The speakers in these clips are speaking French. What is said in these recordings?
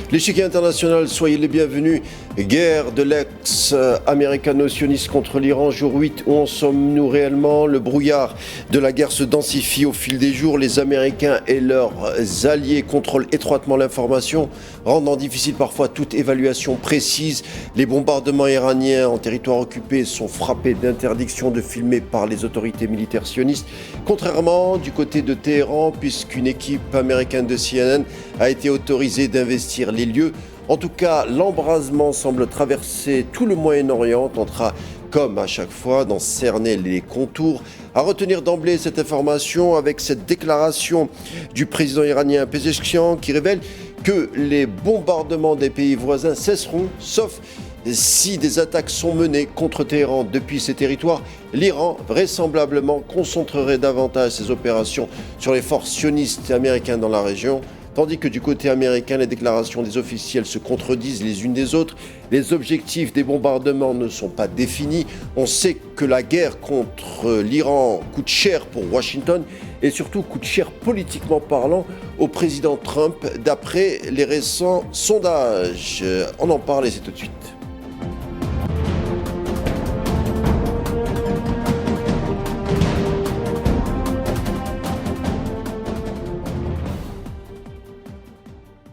L'échiquier international, soyez les bienvenus. Guerre de l'ex-américano-sioniste contre l'Iran, jour 8. Où en sommes-nous réellement? Le brouillard de la guerre se densifie au fil des jours. Les Américains et leurs alliés contrôlent étroitement l'information, rendant difficile parfois toute évaluation précise. Les bombardements iraniens en territoire occupé sont frappés d'interdiction de filmer par les autorités militaires sionistes. Contrairement du côté de Téhéran, puisqu'une équipe américaine de CNN a été autorisée d'investir les lieux. En tout cas, l'embrasement semble traverser tout le Moyen-Orient, tentera, comme à chaque fois, d'en cerner les contours. À retenir d'emblée cette information avec cette déclaration du président iranien Pezeshkian qui révèle que les bombardements des pays voisins cesseront, sauf si des attaques sont menées contre Téhéran depuis ces territoires. L'Iran, vraisemblablement, concentrerait davantage ses opérations sur les forces sionistes américaines dans la région. Tandis que du côté américain, les déclarations des officiels se contredisent les unes des autres. Les objectifs des bombardements ne sont pas définis. On sait que la guerre contre l'Iran coûte cher pour Washington et surtout coûte cher politiquement parlant au président Trump, d'après les récents sondages. On en parle et c'est tout de suite.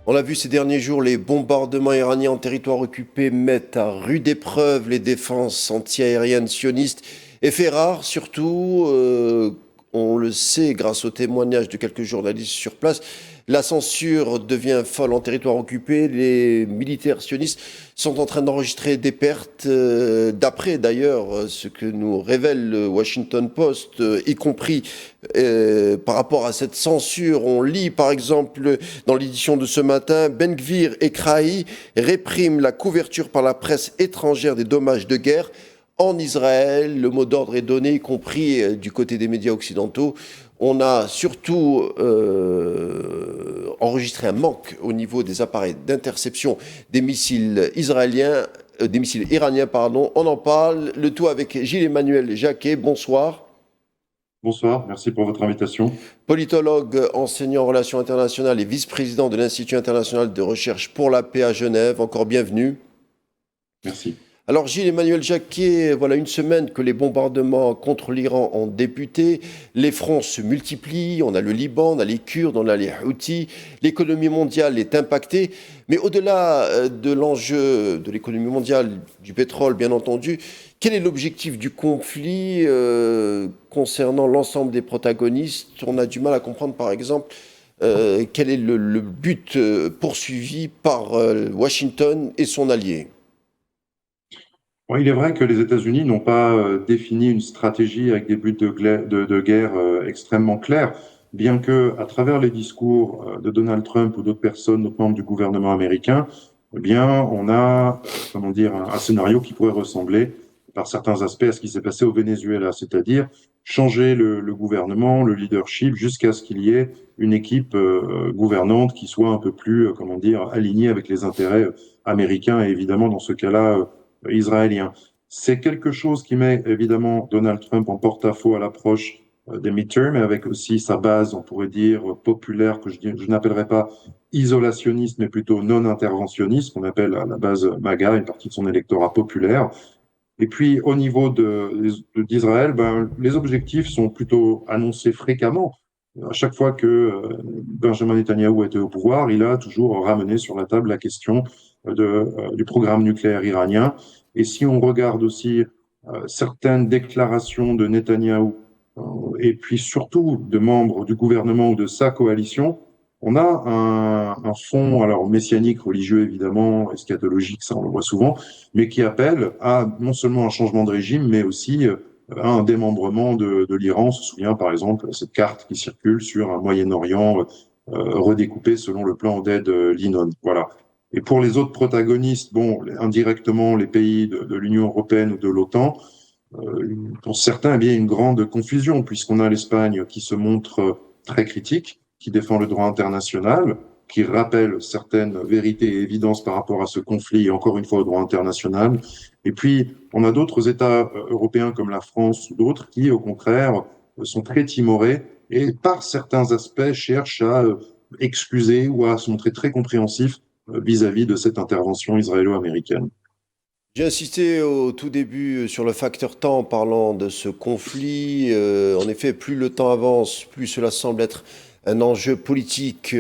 On l'a vu ces derniers jours, les bombardements iraniens en territoire occupé mettent à rude épreuve les défenses antiaériennes sionistes. Et fait rare, surtout, on le sait grâce aux témoignages de quelques journalistes sur place, la censure devient folle en territoire occupé. Les militaires sionistes sont en train d'enregistrer des pertes, d'après d'ailleurs ce que nous révèle le Washington Post, y compris par rapport à cette censure. On lit par exemple dans l'édition de ce matin, Ben Gvir et Krahi répriment la couverture par la presse étrangère des dommages de guerre en Israël. Le mot d'ordre est donné, y compris du côté des médias occidentaux. On a surtout enregistré un manque au niveau des appareils d'interception des missiles israéliens, des missiles iraniens, pardon. On en parle, le tout avec Gilles-Emmanuel Jacquet. Bonsoir. Bonsoir, merci pour votre invitation. Politologue, enseignant en relations internationales et vice-président de l'Institut international de recherche pour la paix à Genève. Encore bienvenue. Merci. Alors Gilles-Emmanuel Jacquet, voilà une semaine que les bombardements contre l'Iran ont débuté, les fronts se multiplient, on a le Liban, on a les Kurdes, on a les Houthis, l'économie mondiale est impactée, mais au-delà de l'enjeu de l'économie mondiale, du pétrole bien entendu, quel est l'objectif du conflit concernant l'ensemble des protagonistes? On a du mal à comprendre par exemple quel est le but poursuivi par Washington et son allié. Bon, il est vrai que les États-Unis n'ont pas défini une stratégie avec des buts de guerre extrêmement clairs, bien que, à travers les discours de Donald Trump ou d'autres personnes, d'autres membres du gouvernement américain, eh bien, on a, comment dire, un scénario qui pourrait ressembler, par certains aspects, à ce qui s'est passé au Venezuela, c'est-à-dire changer le gouvernement, le leadership, jusqu'à ce qu'il y ait une équipe gouvernante qui soit un peu plus, comment dire, alignée avec les intérêts américains et évidemment, dans ce cas-là, israélien. C'est quelque chose qui met évidemment Donald Trump en porte-à-faux à l'approche des midterms, avec aussi sa base, on pourrait dire, populaire, que je n'appellerais pas isolationniste, mais plutôt non-interventionniste, qu'on appelle à la base MAGA, une partie de son électorat populaire. Et puis, au niveau d'Israël, ben, les objectifs sont plutôt annoncés fréquemment. À chaque fois que Benjamin Netanyahou était au pouvoir, il a toujours ramené sur la table la question du programme nucléaire iranien. Et si on regarde aussi certaines déclarations de Netanyahou et puis surtout de membres du gouvernement ou de sa coalition, on a un fond, alors messianique, religieux évidemment, eschatologique, ça on le voit souvent, mais qui appelle à non seulement un changement de régime, mais aussi à un démembrement de l'Iran. On se souvient par exemple cette carte qui circule sur un Moyen-Orient redécoupé selon le plan Oded Linon. Voilà. Et pour les autres protagonistes, bon, indirectement les pays de l'Union européenne ou de l'OTAN, pour certains, eh bien, une grande confusion, puisqu'on a l'Espagne qui se montre très critique, qui défend le droit international, qui rappelle certaines vérités et évidences par rapport à ce conflit, et encore une fois au droit international. Et puis, on a d'autres États européens comme la France ou d'autres qui, au contraire, sont très timorés et, par certains aspects, cherchent à excuser ou à se montrer très compréhensifs vis-à-vis de cette intervention israélo-américaine. J'ai insisté au tout début sur le facteur temps en parlant de ce conflit. En effet, plus le temps avance, plus cela semble être un enjeu politique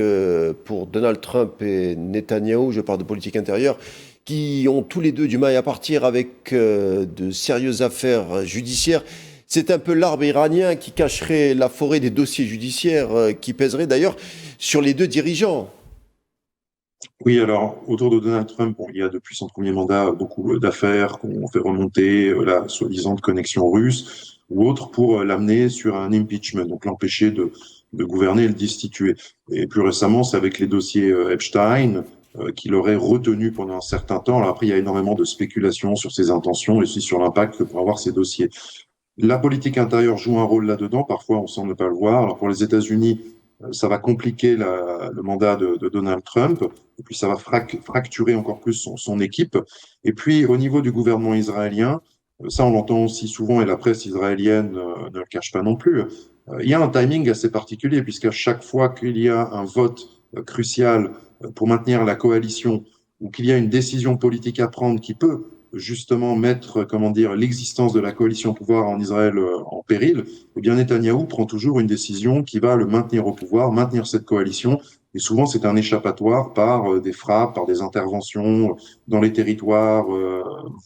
pour Donald Trump et Netanyahou, je parle de politique intérieure, qui ont tous les deux du mal à partir avec de sérieuses affaires judiciaires. C'est un peu l'arbre iranien qui cacherait la forêt des dossiers judiciaires qui pèserait d'ailleurs sur les deux dirigeants. Oui, alors autour de Donald Trump, bon, il y a depuis son premier mandat beaucoup d'affaires qu'on fait remonter, la soi-disant connexion russe ou autre pour l'amener sur un impeachment, donc l'empêcher de gouverner et le destituer. Et plus récemment, c'est avec les dossiers Epstein qu'il aurait retenu pendant un certain temps. Alors après, il y a énormément de spéculations sur ses intentions et aussi sur l'impact que pourraient avoir ces dossiers. La politique intérieure joue un rôle là-dedans. Parfois, on semble ne pas le voir. Alors pour les États-Unis, ça va compliquer le mandat de Donald Trump, et puis ça va fracturer encore plus son équipe. Et puis au niveau du gouvernement israélien, ça on l'entend aussi souvent et la presse israélienne ne le cache pas non plus, il y a un timing assez particulier puisqu'à chaque fois qu'il y a un vote crucial pour maintenir la coalition ou qu'il y a une décision politique à prendre qui peut justement mettre, comment dire, l'existence de la coalition au pouvoir en Israël en péril, eh bien Netanyahou prend toujours une décision qui va le maintenir au pouvoir, maintenir cette coalition. Et souvent, c'est un échappatoire par des frappes, par des interventions dans les territoires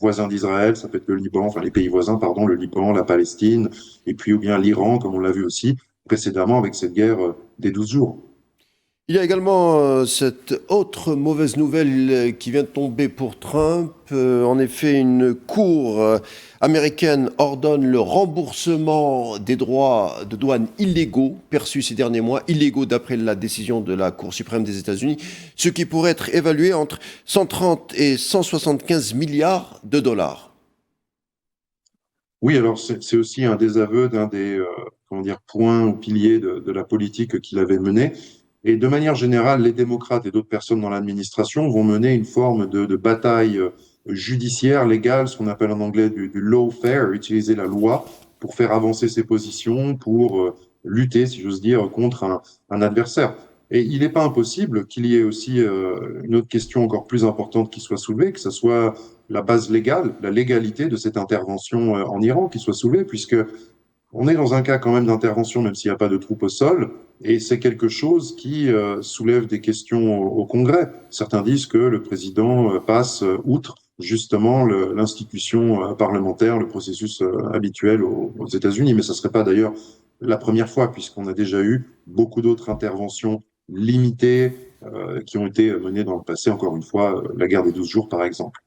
voisins d'Israël. Ça peut être le Liban, enfin les pays voisins, pardon, le Liban, la Palestine, et puis ou bien l'Iran, comme on l'a vu aussi précédemment avec cette guerre des 12 jours. Il y a également cette autre mauvaise nouvelle qui vient de tomber pour Trump. En effet, une cour américaine ordonne le remboursement des droits de douane illégaux perçus ces derniers mois, illégaux d'après la décision de la Cour suprême des États-Unis, ce qui pourrait être évalué entre 130 et 175 milliards de dollars. Oui, alors c'est aussi un désaveu d'un des comment dire, points ou piliers de la politique qu'il avait menée. Et de manière générale, les démocrates et d'autres personnes dans l'administration vont mener une forme de bataille judiciaire, légale, ce qu'on appelle en anglais du lawfare, utiliser la loi pour faire avancer ses positions, pour lutter, si j'ose dire, contre un adversaire. Et il n'est pas impossible qu'il y ait aussi une autre question encore plus importante qui soit soulevée, que ce soit la base légale, la légalité de cette intervention en Iran qui soit soulevée, puisque on est dans un cas quand même d'intervention, même s'il n'y a pas de troupes au sol, et c'est quelque chose qui soulève des questions au Congrès. Certains disent que le président passe outre justement l'institution parlementaire, le processus habituel aux États-Unis, mais ça ne serait pas d'ailleurs la première fois, puisqu'on a déjà eu beaucoup d'autres interventions limitées qui ont été menées dans le passé, encore une fois, la guerre des 12 jours par exemple.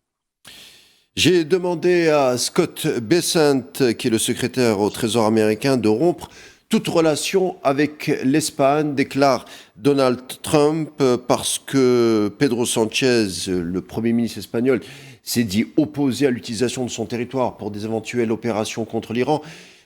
J'ai demandé à Scott Bessent, qui est le secrétaire au Trésor américain, de rompre toute relation avec l'Espagne, déclare Donald Trump, parce que Pedro Sánchez, le Premier ministre espagnol, s'est dit opposé à l'utilisation de son territoire pour des éventuelles opérations contre l'Iran.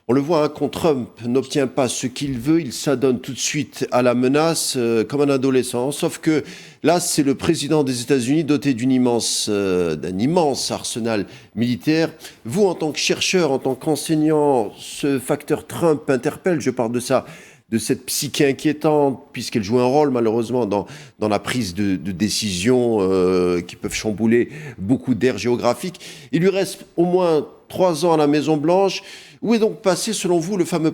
On le voit, hein, quand Trump n'obtient pas ce qu'il veut, il s'adonne tout de suite à la menace comme un adolescent. Sauf que là, c'est le président des États-Unis doté d'un immense arsenal militaire. Vous, en tant que chercheur, en tant qu'enseignant, ce facteur Trump interpelle, je parle de ça, de cette psyché inquiétante, puisqu'elle joue un rôle malheureusement dans la prise de décisions qui peuvent chambouler beaucoup d'aires géographiques. Il lui reste au moins 3 ans à la Maison-Blanche. Où est donc passé, selon vous, le fameux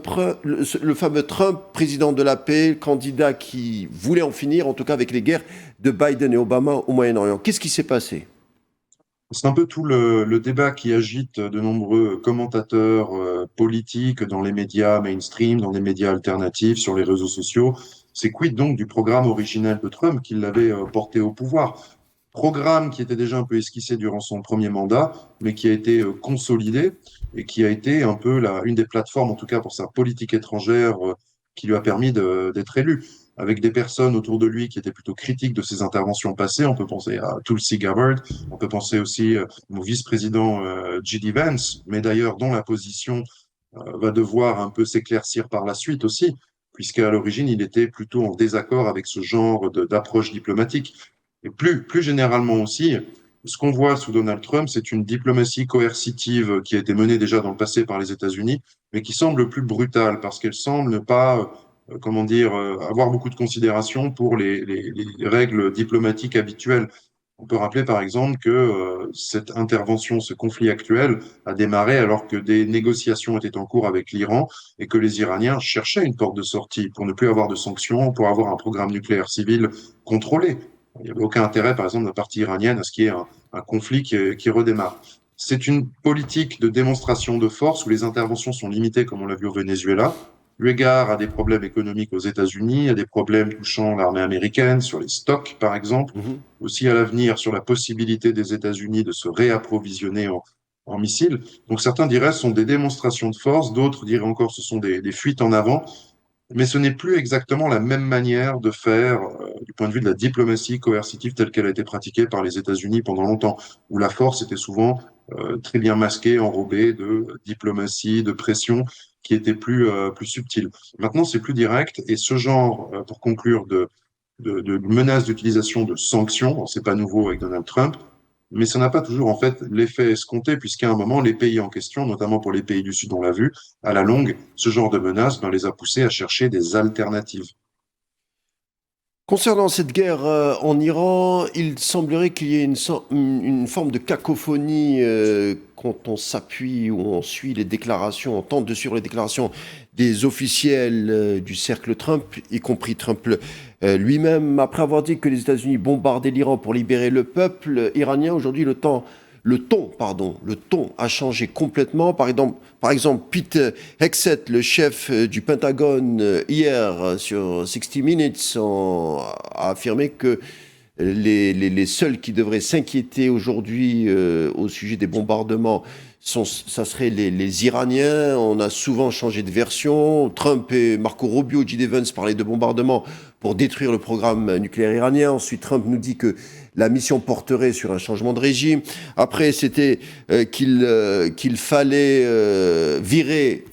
Trump, président de la paix, candidat qui voulait en finir, en tout cas avec les guerres de Biden et Obama au Moyen-Orient? Qu'est-ce qui s'est passé? C'est un peu tout le débat qui agite de nombreux commentateurs politiques dans les médias mainstream, dans les médias alternatifs, sur les réseaux sociaux. C'est quid donc du programme originel de Trump qui l'avait porté au pouvoir? Programme qui était déjà un peu esquissé durant son premier mandat, mais qui a été consolidé et qui a été un peu une des plateformes, en tout cas pour sa politique étrangère, qui lui a permis d'être élu. Avec des personnes autour de lui qui étaient plutôt critiques de ses interventions passées. On peut penser à Tulsi Gabbard, on peut penser aussi au vice-président J.D. Vance, mais d'ailleurs dont la position va devoir un peu s'éclaircir par la suite aussi, puisqu'à l'origine, il était plutôt en désaccord avec ce genre d'approche diplomatique. Et plus généralement aussi, ce qu'on voit sous Donald Trump, c'est une diplomatie coercitive qui a été menée déjà dans le passé par les États-Unis, mais qui semble plus brutale parce qu'elle semble ne pas avoir beaucoup de considération pour les règles diplomatiques habituelles. On peut rappeler par exemple que cette intervention, ce conflit actuel a démarré alors que des négociations étaient en cours avec l'Iran et que les Iraniens cherchaient une porte de sortie pour ne plus avoir de sanctions, pour avoir un programme nucléaire civil contrôlé. Il n'y avait aucun intérêt, par exemple, de la partie iranienne à ce qu'il y ait un conflit qui redémarre. C'est une politique de démonstration de force où les interventions sont limitées, comme on l'a vu au Venezuela, eu égard à des problèmes économiques aux États-Unis, à des problèmes touchant l'armée américaine, sur les stocks, par exemple, Mhm. aussi à l'avenir sur la possibilité des États-Unis de se réapprovisionner en missiles. Donc certains diraient ce sont des démonstrations de force, d'autres diraient encore ce sont des fuites en avant, mais ce n'est plus exactement la même manière de faire du point de vue de la diplomatie coercitive telle qu'elle a été pratiquée par les États-Unis pendant longtemps, où la force était souvent très bien masquée, enrobée de diplomatie, de pression qui était plus subtile. Maintenant, c'est plus direct, et ce genre, pour conclure, de menaces d'utilisation de sanctions, bon, c'est pas nouveau avec Donald Trump, mais ça n'a pas toujours en fait l'effet escompté, puisqu'à un moment, les pays en question, notamment pour les pays du Sud, on l'a vu, à la longue, ce genre de menaces ben, les a poussés à chercher des alternatives. Concernant cette guerre en Iran, il semblerait qu'il y ait une forme de cacophonie quand on s'appuie ou on suit les déclarations, on tente de suivre les déclarations des officiels du cercle Trump, y compris Trump lui-même, après avoir dit que les États-Unis bombardaient l'Iran pour libérer le peuple iranien. Aujourd'hui, le ton a changé complètement. Par exemple, Pete Hegseth, le chef du Pentagone, hier sur 60 Minutes, a affirmé que les seuls qui devraient s'inquiéter aujourd'hui au sujet des bombardements, ça serait les Iraniens. On a souvent changé de version. Trump et Marco Rubio, J.D. Vance parlaient de bombardements pour détruire le programme nucléaire iranien. Ensuite, Trump nous dit que la mission porterait sur un changement de régime. Après, c'était qu'il fallait virer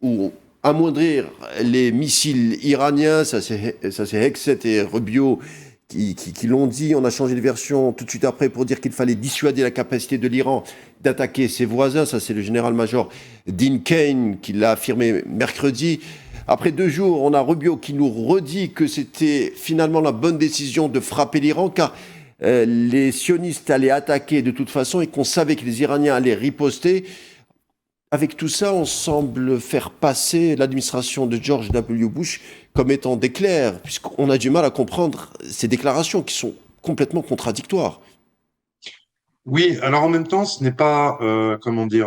ou amoindrir les missiles iraniens. Ça, c'est Hegseth et Rubio qui l'ont dit. On a changé de version tout de suite après pour dire qu'il fallait dissuader la capacité de l'Iran d'attaquer ses voisins. Ça, c'est le général-major Dean Cain qui l'a affirmé mercredi. Après 2 jours, on a Rubio qui nous redit que c'était finalement la bonne décision de frapper l'Iran, car les sionistes allaient attaquer de toute façon et qu'on savait que les Iraniens allaient riposter. Avec tout ça, on semble faire passer l'administration de George W. Bush comme étant d'éclair, puisqu'on a du mal à comprendre ces déclarations qui sont complètement contradictoires. Oui, alors en même temps, ce n'est pas,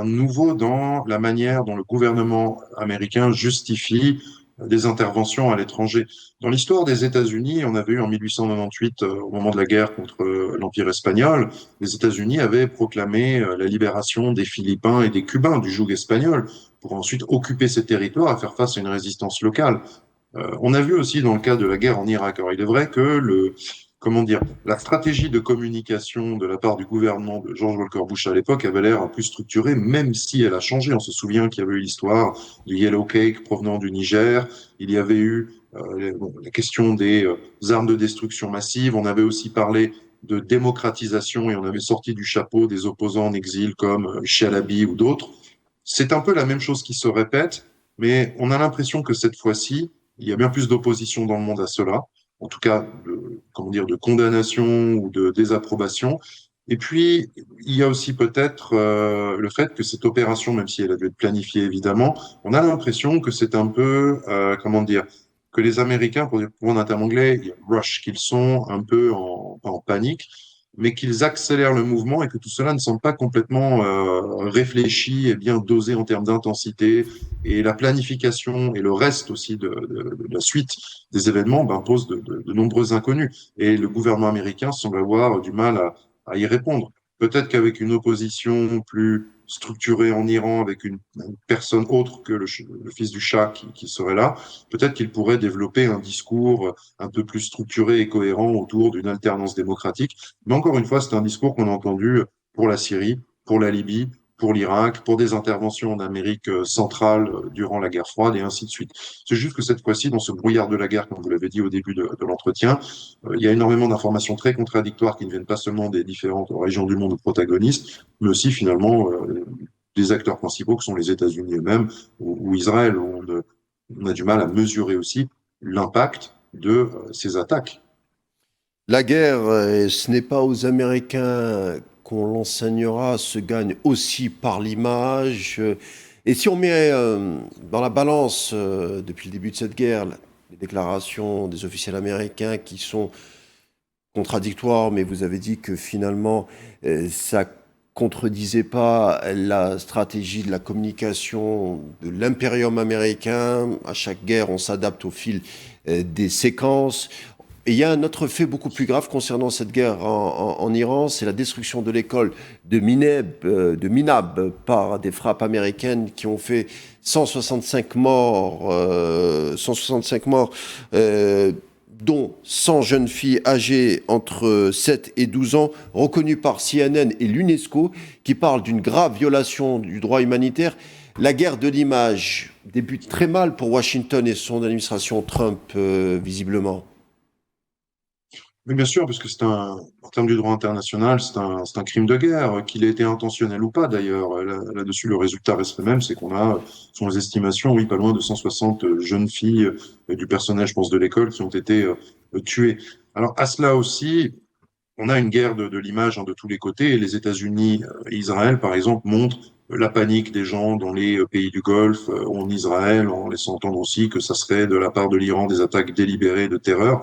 nouveau dans la manière dont le gouvernement américain justifie des interventions à l'étranger. Dans l'histoire des États-Unis, on avait eu en 1898, au moment de la guerre contre l'Empire espagnol, les États-Unis avaient proclamé la libération des Philippins et des Cubains du joug espagnol pour ensuite occuper ces territoires et faire face à une résistance locale. On a vu aussi dans le cas de la guerre en Irak. Alors, il est vrai que la stratégie de communication de la part du gouvernement de George Walker Bush à l'époque avait l'air plus structurée, même si elle a changé. On se souvient qu'il y avait eu l'histoire du Yellow Cake provenant du Niger. Il y avait eu la question des armes de destruction massive. On avait aussi parlé de démocratisation et on avait sorti du chapeau des opposants en exil comme Chalabi ou d'autres. C'est un peu la même chose qui se répète, mais on a l'impression que cette fois-ci, il y a bien plus d'opposition dans le monde à cela, en tout cas de condamnation ou de désapprobation. Et puis, il y a aussi peut-être le fait que cette opération, même si elle a dû être planifiée évidemment, on a l'impression que c'est un peu, que les Américains, pour un terme anglais, rush, qu'ils sont un peu pas en panique, mais qu'ils accélèrent le mouvement et que tout cela ne semble pas complètement réfléchi et bien dosé en termes d'intensité. Et la planification et le reste aussi de la suite des événements posent de nombreux inconnus. Et le gouvernement américain semble avoir du mal à y répondre. Peut-être qu'avec une opposition plus structurée en Iran, avec une personne autre que le fils du Shah qui serait là, peut-être qu'il pourrait développer un discours un peu plus structuré et cohérent autour d'une alternance démocratique. Mais encore une fois, c'est un discours qu'on a entendu pour la Syrie, pour la Libye, pour l'Irak, pour des interventions en Amérique centrale durant la guerre froide et ainsi de suite. C'est juste que cette fois-ci, dans ce brouillard de la guerre, comme vous l'avez dit au début de l'entretien, il y a énormément d'informations très contradictoires qui ne viennent pas seulement des différentes régions du monde protagonistes, mais aussi finalement des acteurs principaux que sont les États-Unis eux-mêmes ou Israël, où on a du mal à mesurer aussi l'impact de ces attaques. La guerre, ce n'est pas aux Américains qu'on l'enseignera, se gagne aussi par l'image. Et si on met dans la balance, depuis le début de cette guerre, les déclarations des officiels américains qui sont contradictoires, mais vous avez dit que finalement, ça contredisait pas la stratégie de la communication de l'impérium américain. À chaque guerre, on s'adapte au fil des séquences. Et il y a un autre fait beaucoup plus grave concernant cette guerre en Iran, c'est la destruction de l'école de Minab par des frappes américaines qui ont fait 165 morts, 165 morts, dont 100 jeunes filles âgées entre 7 et 12 ans, reconnues par CNN et l'UNESCO, qui parlent d'une grave violation du droit humanitaire. La guerre de l'image débute très mal pour Washington et son administration Trump, visiblement. Oui, bien sûr, parce que en termes du droit international, c'est un crime de guerre, qu'il ait été intentionnel ou pas d'ailleurs. Là-dessus, le résultat reste le même, c'est qu'on a, selon les estimations, oui, pas loin de 160 jeunes filles du personnel, je pense, de l'école qui ont été tuées. Alors, à cela aussi, on a une guerre de l'image de tous les côtés. Et les États-Unis et Israël, par exemple, montrent la panique des gens dans les pays du Golfe ou en Israël, en laissant entendre aussi que ça serait de la part de l'Iran des attaques délibérées de terreur.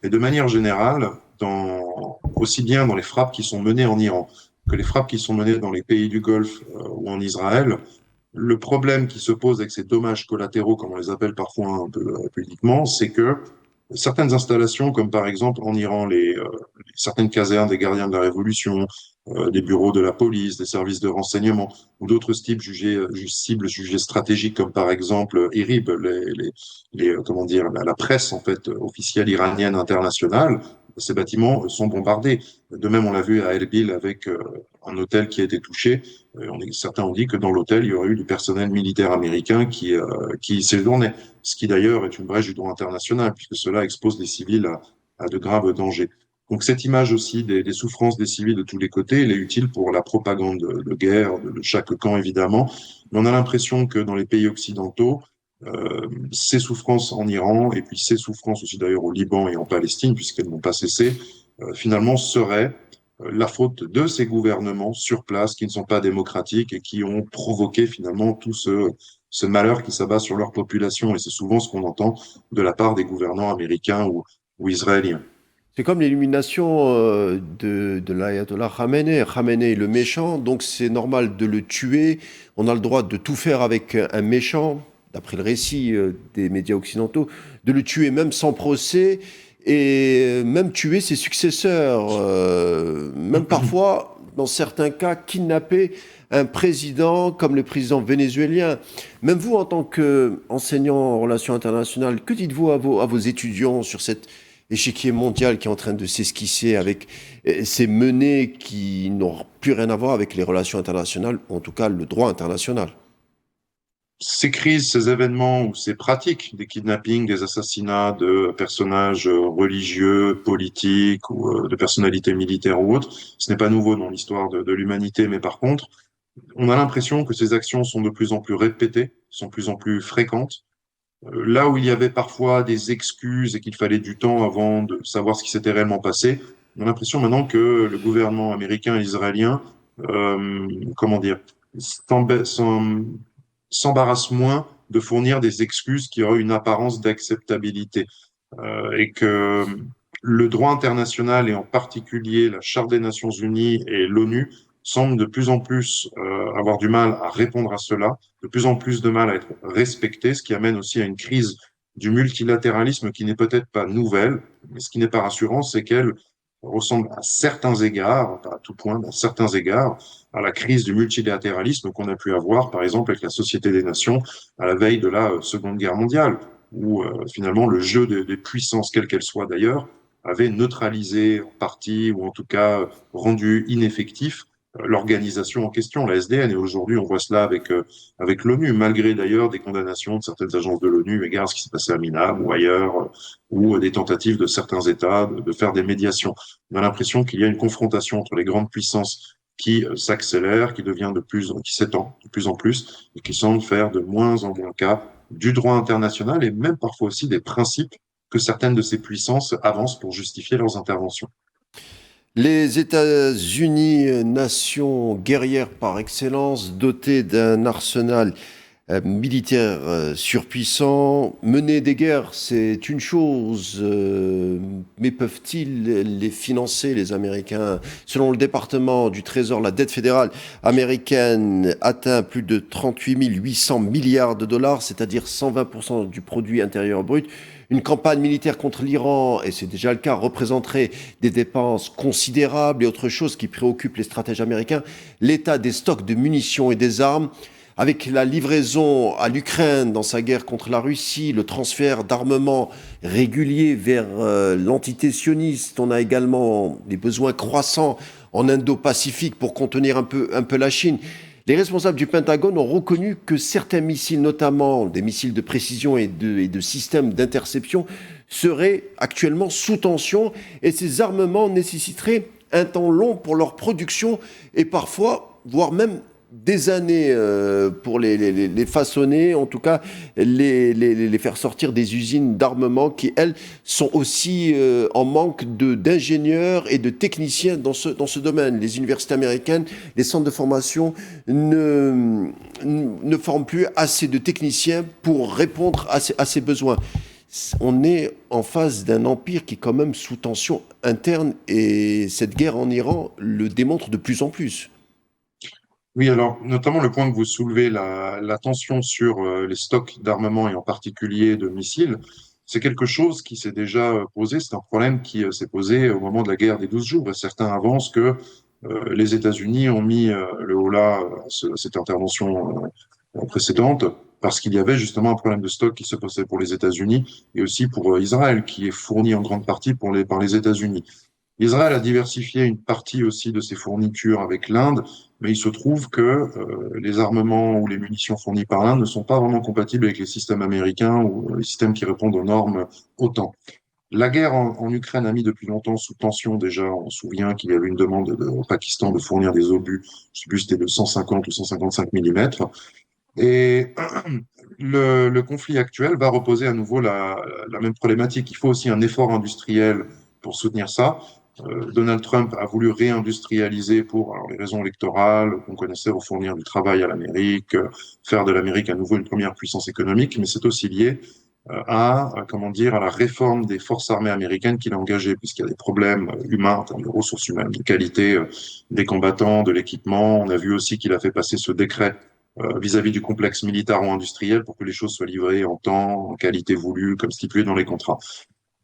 Et de manière générale, aussi bien dans les frappes qui sont menées en Iran que les frappes qui sont menées dans les pays du Golfe ou en Israël, le problème qui se pose avec ces dommages collatéraux, comme on les appelle parfois un peu publiquement, c'est que certaines installations, comme par exemple en Iran, certaines casernes des gardiens de la Révolution, des bureaux de la police, des services de renseignement, ou d'autres cibles jugées stratégiques, comme par exemple IRIB, comment dire, la presse en fait officielle iranienne internationale. Ces bâtiments sont bombardés. De même, on l'a vu à Erbil avec un hôtel qui a été touché. Certains ont dit que dans l'hôtel, il y aurait eu du personnel militaire américain qui séjournait, ce qui d'ailleurs est une brèche du droit international, puisque cela expose les civils à de graves dangers. Donc cette image aussi des souffrances des civils de tous les côtés, elle est utile pour la propagande de guerre, de chaque camp évidemment. Mais on a l'impression que dans les pays occidentaux, ces souffrances en Iran, et puis ces souffrances aussi d'ailleurs au Liban et en Palestine, puisqu'elles n'ont pas cessé, finalement seraient la faute de ces gouvernements sur place qui ne sont pas démocratiques et qui ont provoqué finalement tout ce malheur qui s'abat sur leur population. Et c'est souvent ce qu'on entend de la part des gouvernants américains ou israéliens. C'est comme l'illumination de l'ayatollah Khamenei. Khamenei est le méchant, donc c'est normal de le tuer. On a le droit de tout faire avec un méchant, d'après le récit des médias occidentaux, de le tuer même sans procès et même tuer ses successeurs. Même parfois, dans certains cas, kidnapper un président comme le président vénézuélien. Même vous, en tant qu'enseignant en relations internationales, que dites-vous à vos étudiants sur cette échiquier mondial qui est en train de s'esquisser avec ces menées qui n'ont plus rien à voir avec les relations internationales, ou en tout cas le droit international? Ces crises, ces événements ou ces pratiques des kidnappings, des assassinats de personnages religieux, politiques ou de personnalités militaires ou autres, ce n'est pas nouveau dans l'histoire de l'humanité, mais par contre, on a l'impression que ces actions sont de plus en plus répétées, sont de plus en plus fréquentes. Là où il y avait parfois des excuses et qu'il fallait du temps avant de savoir ce qui s'était réellement passé, on a l'impression maintenant que le gouvernement américain et israélien, comment dire, s'embarrasse moins de fournir des excuses qui auraient une apparence d'acceptabilité et que le droit international et en particulier la Charte des Nations Unies et l'ONU semblent de plus en plus avoir du mal à répondre à cela, de plus en plus de mal à être respectés, ce qui amène aussi à une crise du multilatéralisme qui n'est peut-être pas nouvelle, mais ce qui n'est pas rassurant, c'est qu'elle ressemble à certains égards, pas à tout point, mais à certains égards, à la crise du multilatéralisme qu'on a pu avoir, par exemple, avec la Société des Nations à la veille de la Seconde Guerre mondiale, où finalement le jeu des puissances, quelles qu'elles soient d'ailleurs, avait neutralisé en partie, ou en tout cas rendu ineffectif l'organisation en question, la SDN. Et aujourd'hui, on voit cela avec l'ONU, malgré d'ailleurs des condamnations de certaines agences de l'ONU, égard à ce qui s'est passé à Minam ou ailleurs, ou des tentatives de certains États de faire des médiations. On a l'impression qu'il y a une confrontation entre les grandes puissances qui s'accélère, qui s'étend de plus en plus et qui semble faire de moins en moins cas du droit international et même parfois aussi des principes que certaines de ces puissances avancent pour justifier leurs interventions. Les États-Unis, nation guerrière par excellence, dotée d'un arsenal militaire surpuissant, mener des guerres, c'est une chose, mais peuvent-ils les financer, les Américains? Selon le département du Trésor, la dette fédérale américaine atteint plus de 38 800 milliards de dollars, c'est-à-dire 120% du produit intérieur brut. Une campagne militaire contre l'Iran, et c'est déjà le cas, représenterait des dépenses considérables. Et autre chose qui préoccupe les stratèges américains, l'état des stocks de munitions et des armes. Avec la livraison à l'Ukraine dans sa guerre contre la Russie, le transfert d'armements réguliers vers l'entité sioniste, on a également des besoins croissants en Indo-Pacifique pour contenir un peu la Chine. Les responsables du Pentagone ont reconnu que certains missiles, notamment des missiles de précision et de systèmes d'interception, seraient actuellement sous tension et ces armements nécessiteraient un temps long pour leur production et parfois, voire même des années pour les façonner, en tout cas les faire sortir des usines d'armement qui, elles, sont aussi en manque d'ingénieurs et de techniciens dans ce domaine. Les universités américaines, les centres de formation ne forment plus assez de techniciens pour répondre à ces besoins. On est en face d'un empire qui est quand même sous tension interne et cette guerre en Iran le démontre de plus en plus. Oui, alors notamment le point que vous soulevez, la tension sur les stocks d'armement et en particulier de missiles, c'est quelque chose qui s'est déjà posé, c'est un problème qui s'est posé au moment de la guerre des 12 jours. Et certains avancent que les États-Unis ont mis le holà à cette intervention précédente parce qu'il y avait justement un problème de stock qui se posait pour les États-Unis et aussi pour Israël, qui est fourni en grande partie par les États-Unis. Israël a diversifié une partie aussi de ses fournitures avec l'Inde, mais il se trouve que les armements ou les munitions fournies par l'Inde ne sont pas vraiment compatibles avec les systèmes américains ou les systèmes qui répondent aux normes OTAN. La guerre en Ukraine a mis depuis longtemps sous tension déjà. On se souvient qu'il y avait une demande au Pakistan de fournir des obus, je sais plus si c'était de 150 ou 155 mm. Et le conflit actuel va reposer à nouveau la même problématique. Il faut aussi un effort industriel pour soutenir ça. Donald Trump a voulu réindustrialiser pour les raisons électorales qu'on connaissait, pour fournir du travail à l'Amérique, faire de l'Amérique à nouveau une première puissance économique, mais c'est aussi lié comment dire, à la réforme des forces armées américaines qu'il a engagées, puisqu'il y a des problèmes humains, en termes de ressources humaines, de qualité des combattants, de l'équipement. On a vu aussi qu'il a fait passer ce décret vis-à-vis du complexe militaro-industriel pour que les choses soient livrées en temps, en qualité voulue, comme stipulé dans les contrats.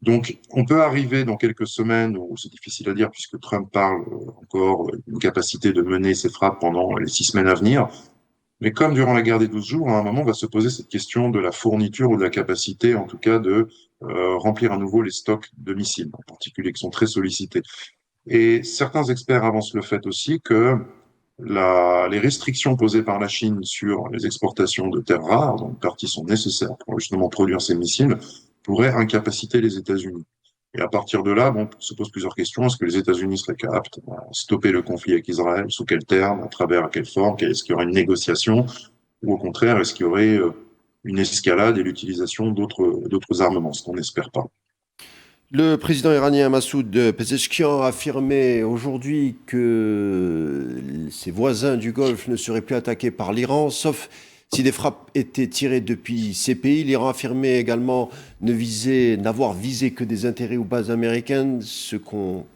Donc, on peut arriver dans quelques semaines, où c'est difficile à dire puisque Trump parle encore d'une capacité de mener ses frappes pendant les 6 semaines à venir. Mais comme durant la guerre des 12 jours, à un moment, va se poser cette question de la fourniture ou de la capacité, en tout cas, de remplir à nouveau les stocks de missiles, en particulier, qui sont très sollicités. Et certains experts avancent le fait aussi que les restrictions posées par la Chine sur les exportations de terres rares, dont une partie sont nécessaires pour justement produire ces missiles, pourraient incapaciter les États-Unis. Et à partir de là, se posent plusieurs questions. Est-ce que les États-Unis seraient aptes à stopper le conflit avec Israël? Sous quel terme? À travers quelle forme? Est-ce qu'il y aurait une négociation? Ou au contraire, est-ce qu'il y aurait une escalade et l'utilisation d'autres armements? Ce qu'on n'espère pas. Le président iranien Massoud Pezeshkian a affirmé aujourd'hui que ses voisins du Golfe ne seraient plus attaqués par l'Iran, sauf si des frappes étaient tirées depuis ces pays. L'Iran a affirmé également n'avoir visé que des intérêts ou bases américaines, ce qu'ont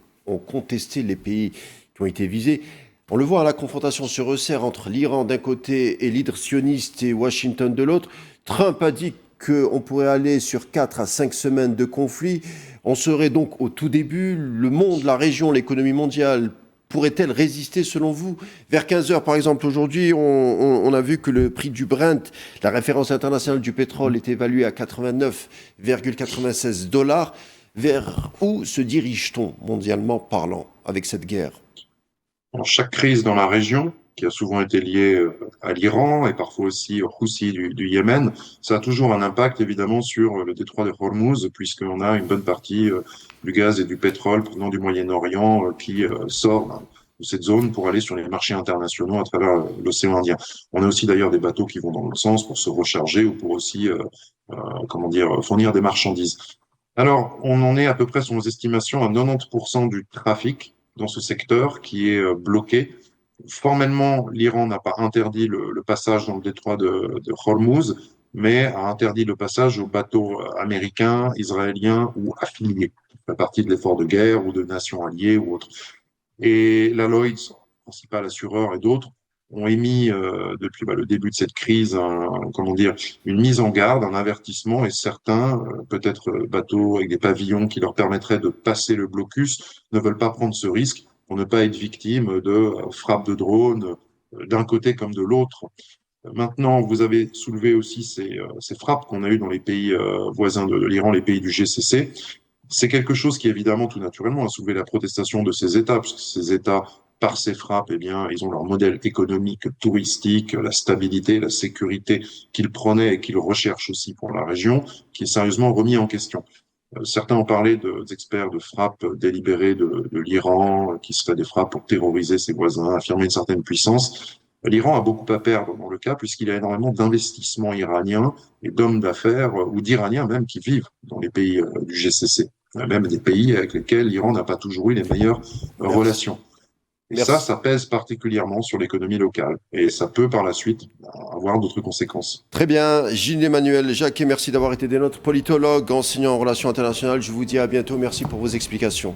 contesté les pays qui ont été visés. On le voit, la confrontation se resserre entre l'Iran d'un côté et l'hydre sioniste et Washington de l'autre. Trump a dit qu'on pourrait aller sur 4 à 5 semaines de conflit. On serait donc au tout début. Le monde, la région, l'économie mondiale pourrait-elle résister selon vous? Vers 15 heures, par exemple, aujourd'hui, on a vu que le prix du Brent, la référence internationale du pétrole, est évalué à 89,96 dollars. Vers où se dirige-t-on, mondialement parlant, avec cette guerre? Alors, chaque crise dans la région, qui a souvent été liée à l'Iran et parfois aussi aux Houthis du Yémen, ça a toujours un impact évidemment sur le détroit de Hormuz, puisqu'on a une bonne partie du gaz et du pétrole provenant du Moyen-Orient qui sort cette zone pour aller sur les marchés internationaux à travers l'océan Indien. On a aussi d'ailleurs des bateaux qui vont dans l'autre sens pour se recharger ou pour aussi, fournir des marchandises. Alors, on en est à peu près, sur nos estimations, à 90% du trafic dans ce secteur qui est bloqué. Formellement, l'Iran n'a pas interdit le passage dans le détroit de Hormuz, mais a interdit le passage aux bateaux américains, israéliens ou affiliés. Ça fait partie de l'effort de guerre ou de nations alliées ou autres. Et la Lloyd's, principal assureur, et d'autres ont émis depuis le début de cette crise, une mise en garde, un avertissement, et certains, peut-être bateaux avec des pavillons qui leur permettraient de passer le blocus, ne veulent pas prendre ce risque pour ne pas être victimes de frappes de drones d'un côté comme de l'autre. Maintenant, vous avez soulevé aussi ces frappes qu'on a eues dans les pays voisins de l'Iran, les pays du GCC. C'est quelque chose qui, évidemment, tout naturellement, a soulevé la protestation de ces États, parce que ces États, par ces frappes, eh bien, ils ont leur modèle économique, touristique, la stabilité, la sécurité qu'ils prenaient et qu'ils recherchent aussi pour la région, qui est sérieusement remis en question. Certains ont parlé d'experts de frappes délibérées de l'Iran, qui seraient des frappes pour terroriser ses voisins, affirmer une certaine puissance. L'Iran a beaucoup à perdre dans le cas, puisqu'il y a énormément d'investissements iraniens et d'hommes d'affaires, ou d'Iraniens même, qui vivent dans les pays du GCC. Même des pays avec lesquels l'Iran n'a pas toujours eu les meilleures relations. Et ça pèse particulièrement sur l'économie locale. Et ça peut, par la suite, avoir d'autres conséquences. Très bien. Gilles-Emmanuel Jacquet, merci d'avoir été des nôtres. Politologue, enseignant en relations internationales. Je vous dis à bientôt. Merci pour vos explications.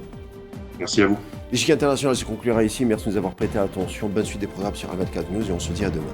Merci à vous. L'échiquier international se conclura ici. Merci de nous avoir prêté attention. Bonne suite des programmes sur A24 News et on se dit à demain.